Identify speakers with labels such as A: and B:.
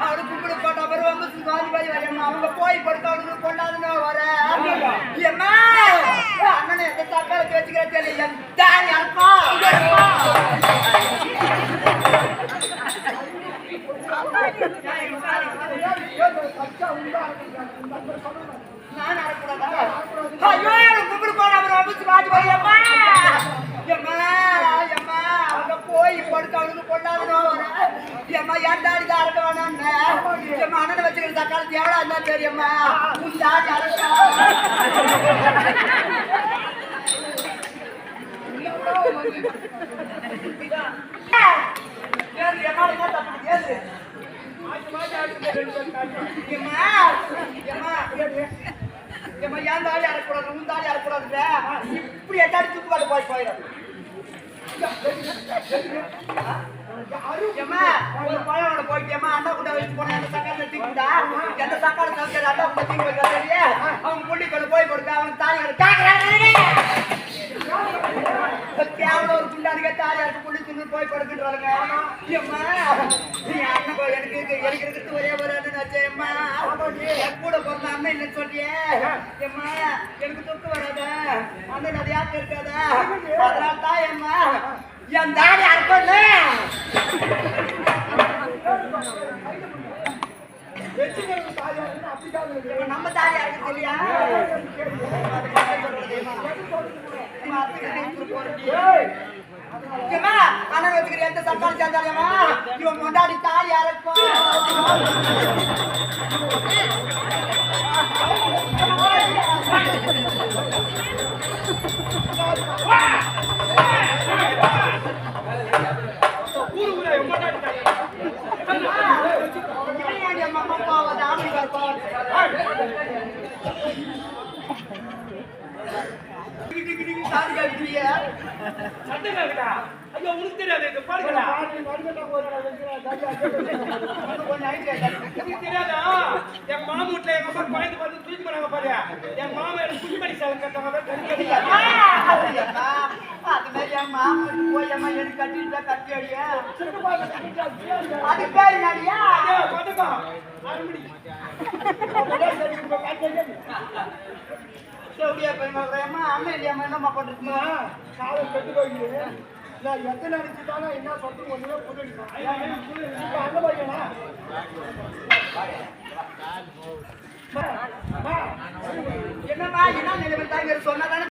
A: அவரு கும்பிடு போட்ட பிறகு அவங்க போய் படுத்தவனுக்கு கொண்டாதுன்னு வர அண்ணனை எந்த தக்காளத்தை வச்சுக்கிறேன் தெரியல தாய் அர்ப்பம் நான் அறக்கூடாதா கும்பிடு போன அவங்க போய் படுக்க அவனுக்கு கொண்டாதுன்னு வர என் தாடி தான் அறக்க வேணான்னு அண்ணனை வச்சுக்கிற தக்காளத்து எவ்வளோ இருந்தா தெரியுமா உன் தாடி அறக்கா என் தாடி அறக்கூடாது உன் தாடி அறக்கூடாது இப்படி எட்டாடி தூக்குவாடு போயிடும் ஒரு பழம் போயிட்டு அண்ணா கூட வச்சு போன அந்த சக்கால தீக்குடா எந்த சக்கால தவிர்த்து அண்ணா கூட தீக்கு வைக்க தெரிய அவங்க புள்ளிக்கொண்டு போய் கொடுக்க அவனுக்கு தாலி கேவலம் ஒரு குண்டாடிக்க தாலி அறுத்து புள்ளி தின்னு போய் கொடுக்குறாங்க எனக்கு இருக்கிறது ஒரே ஒரு அண்ணன் கூட பிறந்த அண்ணன் இல்லைன்னு சொல்லியே எனக்கு தொட்டு வராத அண்ணன் அது யாருக்கு இருக்காதா அதனால தான் என் தாடி அறுக்கல நம்ம தாடி அறுக்க இல்லையா அண்ணன் வச்சுக்கிற எந்த சக்கால் சேர்ந்தாலேமா இவன் கொண்டாடி தாடி அறுப்போம்
B: உனக்கு தெரியாது தெரியாதா என் மாமூட்ல எங்க அம்மா குழந்தை பார்த்து தூக்கி போறாங்க பாரு என் மாமா எனக்கு குடிமணி சேலம் கட்டாங்க
A: அது மாதிரி என் மாமன் போய் அம்மா எனக்கு கட்டிட்டு கட்டி அடியா அது பேர் நடியா அண்ணன் இல்லையாம்மா என்னம்மா பண்றதுமா
C: காலம் கட்டு போய் நான் எத்தனை அடிச்சுட்டானா என்ன சொல்றது ஒண்ணுமே புரியல அந்த பையனா
A: என்னம்மா என்ன நிலைமை தாங்க சொன்னா